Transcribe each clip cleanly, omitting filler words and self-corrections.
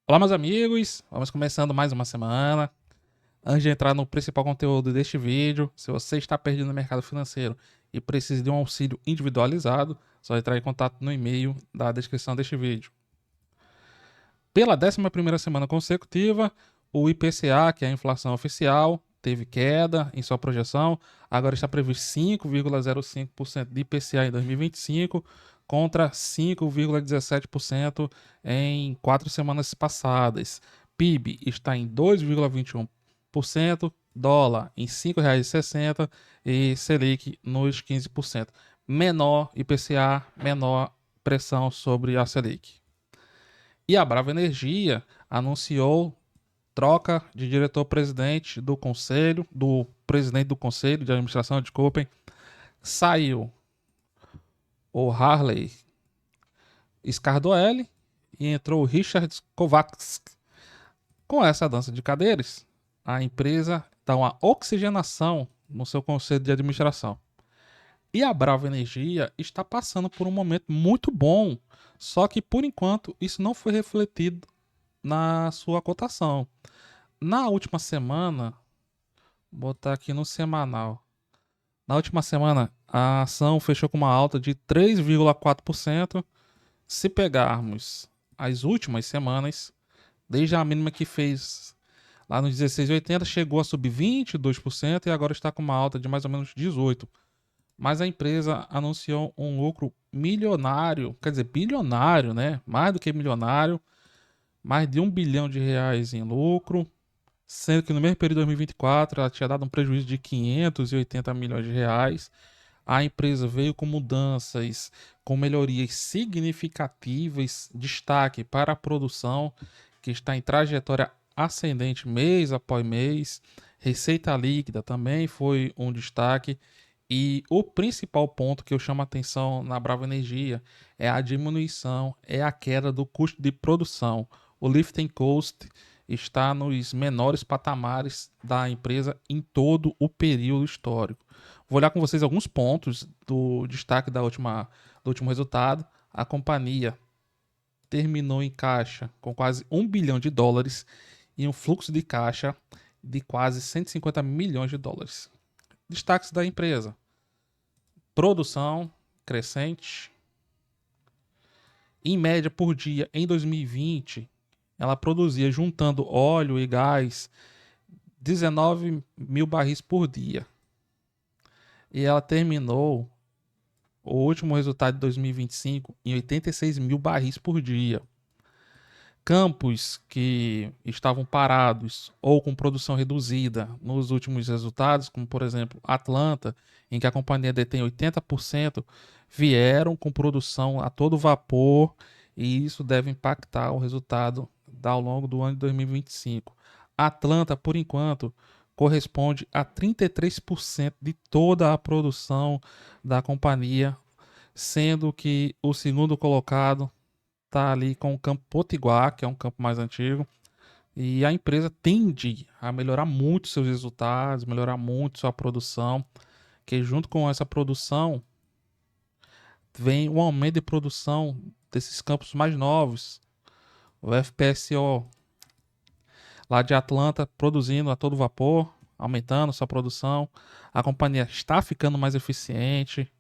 Olá, meus amigos, vamos começando mais uma semana. Antes de entrar no principal conteúdo deste vídeo, se você está perdido no mercado financeiro e precisa de um auxílio individualizado, só entrar em contato no e-mail da descrição deste vídeo. Pela 11ª semana consecutiva, o IPCA, que é a inflação oficial, teve queda em sua projeção, agora está previsto 5,05% de IPCA em 2025 contra 5,17% em 4 semanas passadas. PIB está em 2,21%, dólar em R$ 5,60 e Selic nos 15%. Menor IPCA, menor pressão sobre a Selic. E a Brava Energia anunciou troca de diretor-presidente do conselho, do presidente do conselho de administração, desculpem. Saiu o Harley Scardoelli e entrou o Richard Kovacs. Com essa dança de cadeiras, a empresa dá uma oxigenação no seu conselho de administração. E a Brava Energia está passando por um momento muito bom, só que por enquanto isso não foi refletido na sua cotação. Na última semana, vou botar aqui no semanal. Na última semana, a ação fechou com uma alta de 3,4%. Se pegarmos as últimas semanas, desde a mínima que fez lá nos 16,80, chegou a subir 22% e agora está com uma alta de mais ou menos 18%. Mas a empresa anunciou um lucro milionário, quer dizer, bilionário, né? Mais do que milionário, mais de R$ 1 bilhão em lucro, sendo que no mesmo período de 2024 ela tinha dado um prejuízo de 580 milhões de reais. A empresa veio com mudanças, com melhorias significativas, destaque para a produção, que está em trajetória ascendente mês após mês. Receita líquida também foi um destaque. E o principal ponto que eu chamo a atenção na Brava Energia é a diminuição, é a queda do custo de produção. O lifting cost está nos menores patamares da empresa em todo o período histórico. Vou olhar com vocês alguns pontos do destaque do último resultado. A companhia terminou em caixa com quase US$ 1 bilhão e um fluxo de caixa de quase 150 milhões de dólares. Destaques da empresa: produção crescente. Em média por dia, em 2020, ela produzia, juntando óleo e gás, 19 mil barris por dia. E ela terminou o último resultado de 2025 em 86 mil barris por dia. Campos que estavam parados ou com produção reduzida nos últimos resultados, como por exemplo Atlanta, em que a companhia detém 80%, vieram com produção a todo vapor e isso deve impactar o resultado ao longo do ano de 2025. Atlanta, por enquanto, corresponde a 33% de toda a produção da companhia, sendo que o segundo colocado está ali com o campo Potiguar, que é um campo mais antigo, e a empresa tende a melhorar muito seus resultados, melhorar muito sua produção, que junto com essa produção vem o aumento de produção desses campos mais novos, o FPSO lá de Atlanta produzindo a todo vapor, aumentando sua produção, a companhia está ficando mais eficiente,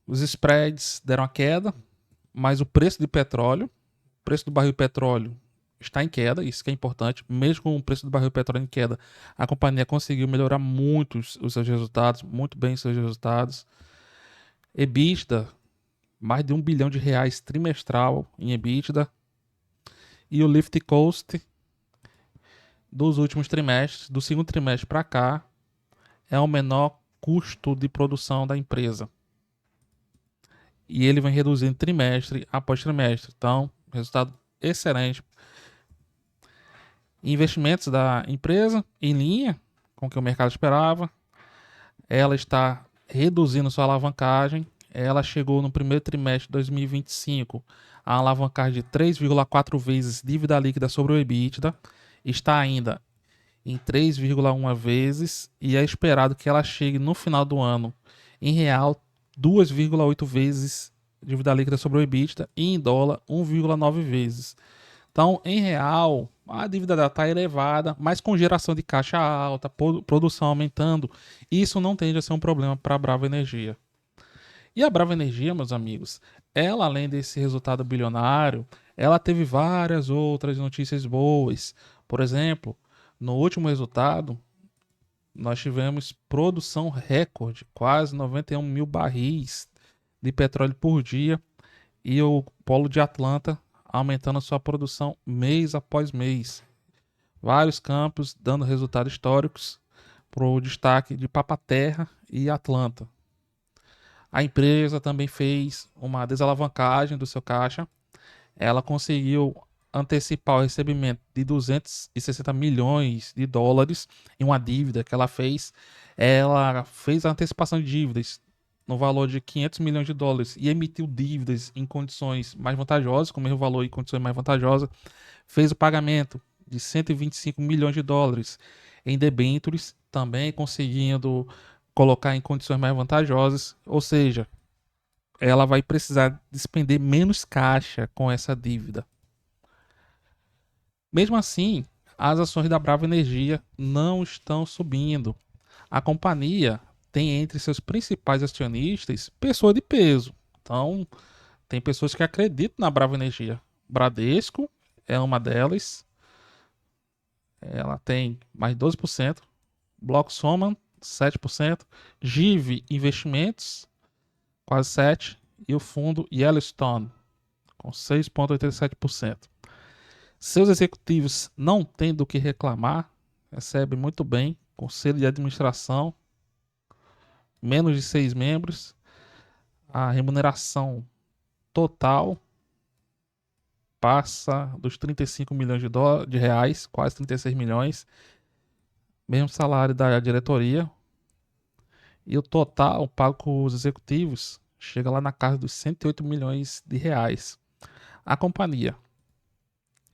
os spreads deram a queda, mas o preço de petróleo, o preço do barril de petróleo está em queda, isso que é importante. Mesmo com o preço do barril de petróleo em queda, a companhia conseguiu melhorar muito os seus resultados, muito bem os seus resultados. EBITDA, mais de R$ 1 bilhão trimestral em EBITDA. E o lift cost dos últimos trimestres, do segundo trimestre para cá, é o menor custo de produção da empresa. E ele vem reduzindo trimestre após trimestre. Então, resultado excelente. Investimentos da empresa em linha com o que o mercado esperava. Ela está reduzindo sua alavancagem. Ela chegou no primeiro trimestre de 2025 a alavancagem de 3,4 vezes dívida líquida sobre o EBITDA. Está ainda em 3,1 vezes e é esperado que ela chegue no final do ano em real 2,8 vezes dívida líquida sobre o EBITDA e em dólar 1,9 vezes. Então, em real, a dívida dela está elevada, mas com geração de caixa alta, produção aumentando, isso não tende a ser um problema para a Brava Energia. E a Brava Energia, meus amigos, ela, além desse resultado bilionário, ela teve várias outras notícias boas. Por exemplo, no último resultado, nós tivemos produção recorde, quase 91 mil barris de petróleo por dia, e o Polo de Atlanta aumentando a sua produção mês após mês. Vários campos dando resultados históricos para o destaque de Papa-Terra e Atlanta. A empresa também fez uma desalavancagem do seu caixa. Ela conseguiu antecipar o recebimento de 260 milhões de dólares em uma dívida que ela fez. Ela fez a antecipação de dívidas no valor de 500 milhões de dólares e emitiu dívidas em condições mais vantajosas, com o mesmo valor e condições mais vantajosas. Fez o pagamento de 125 milhões de dólares em debêntures, também conseguindo colocar em condições mais vantajosas, ou seja, ela vai precisar despender menos caixa com essa dívida. Mesmo assim, as ações da Brava Energia não estão subindo. A companhia tem entre seus principais acionistas pessoas de peso. Então, tem pessoas que acreditam na Brava Energia. Bradesco é uma delas. Ela tem mais de 12%. Bloco Soma, 7%. GIV Investimentos, quase 7%. E o fundo Yellowstone, com 6,87%. Seus executivos não têm do que reclamar, recebem muito bem, conselho de administração, menos de 6 membros, a remuneração total passa dos 35 milhões de reais, quase 36 milhões, mesmo salário da diretoria, e o total pago com os executivos chega lá na casa dos 108 milhões de reais. A companhia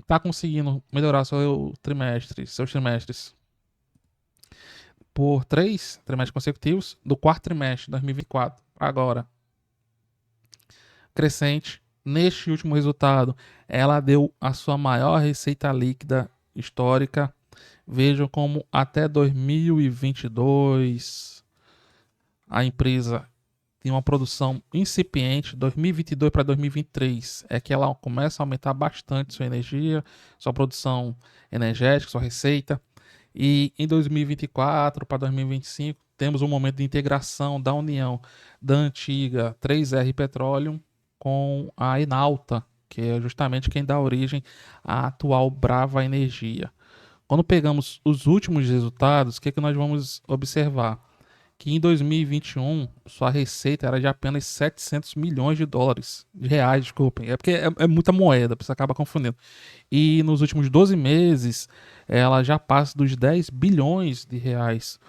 está conseguindo melhorar seus trimestres por 3 trimestres consecutivos, do quarto trimestre de 2024 agora crescente. Neste último resultado, ela deu a sua maior receita líquida histórica. Vejam como até 2022 a empresa tem uma produção incipiente. 2022 para 2023 é que ela começa a aumentar bastante sua energia, sua produção energética, sua receita. E em 2024 para 2025 temos um momento de integração da união da antiga 3R Petroleum com a Enalta, que é justamente quem dá origem à atual Brava Energia. Quando pegamos os últimos resultados, o que é que nós vamos observar? Que em 2021 sua receita era de apenas 700 milhões de dólares, de reais, desculpem. É porque é muita moeda, você acaba confundindo. E nos últimos 12 meses, ela já passa dos 10 bilhões de reais.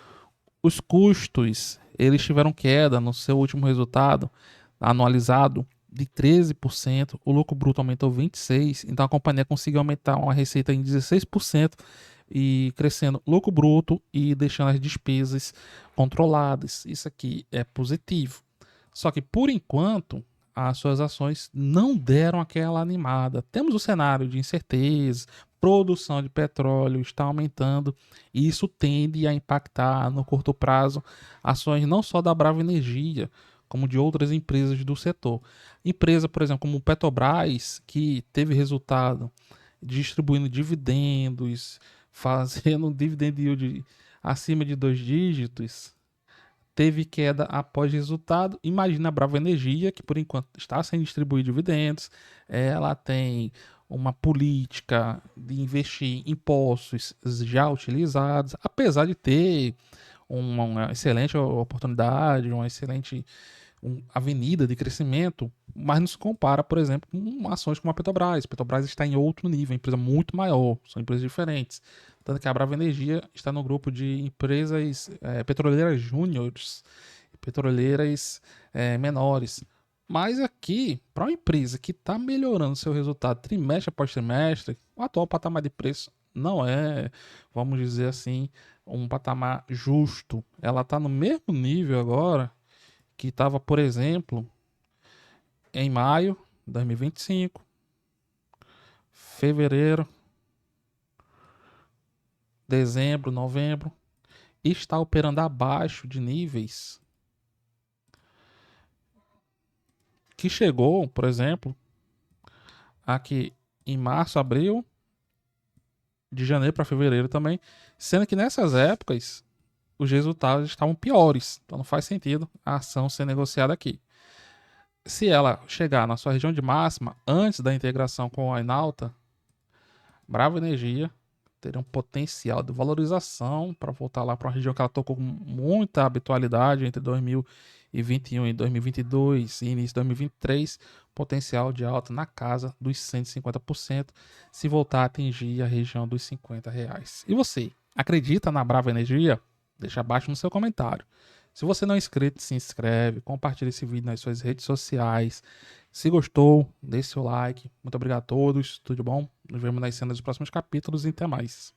Os custos, eles tiveram queda no seu último resultado anualizado de 13%, o lucro bruto aumentou 26%, então a companhia conseguiu aumentar uma receita em 16% e crescendo lucro bruto e deixando as despesas controladas. Isso aqui é positivo. Só que por enquanto as suas ações não deram aquela animada. Temos o cenário de incerteza, produção de petróleo está aumentando e isso tende a impactar no curto prazo ações não só da Brava Energia, como de outras empresas do setor. Empresa, por exemplo, como Petrobras, que teve resultado distribuindo dividendos, fazendo um dividend yield acima de 2 dígitos, teve queda após resultado. Imagina a Brava Energia, que por enquanto está sem distribuir dividendos, ela tem uma política de investir em postos já utilizados, apesar de ter uma excelente oportunidade, uma excelente avenida de crescimento, mas não se compara, por exemplo, com ações como a Petrobras. A Petrobras está em outro nível, uma empresa muito maior, são empresas diferentes. Tanto que a Brava Energia está no grupo de empresas petroleiras júniores, petroleiras menores. Mas aqui, para uma empresa que está melhorando seu resultado trimestre após trimestre, o atual patamar de preço não é, vamos dizer assim, um patamar justo. Ela está no mesmo nível agora que estava, por exemplo, em maio de 2025, fevereiro, dezembro, novembro, está operando abaixo de níveis que chegou, por exemplo, aqui em março, abril, de janeiro para fevereiro também, sendo que nessas épocas os resultados estavam piores. Então não faz sentido a ação ser negociada aqui. Se ela chegar na sua região de máxima antes da integração com a Enalta, Brava Energia teria um potencial de valorização para voltar lá para uma região que ela tocou com muita habitualidade entre 2021 e 2022 e início de 2023, potencial de alta na casa dos 150%, se voltar a atingir a região dos R$ 50. E você, acredita na Brava Energia? Deixa abaixo no seu comentário. Se você não é inscrito, se inscreve, compartilha esse vídeo nas suas redes sociais. Se gostou, deixe seu like. Muito obrigado a todos, tudo bom? Nos vemos nas cenas dos próximos capítulos e até mais.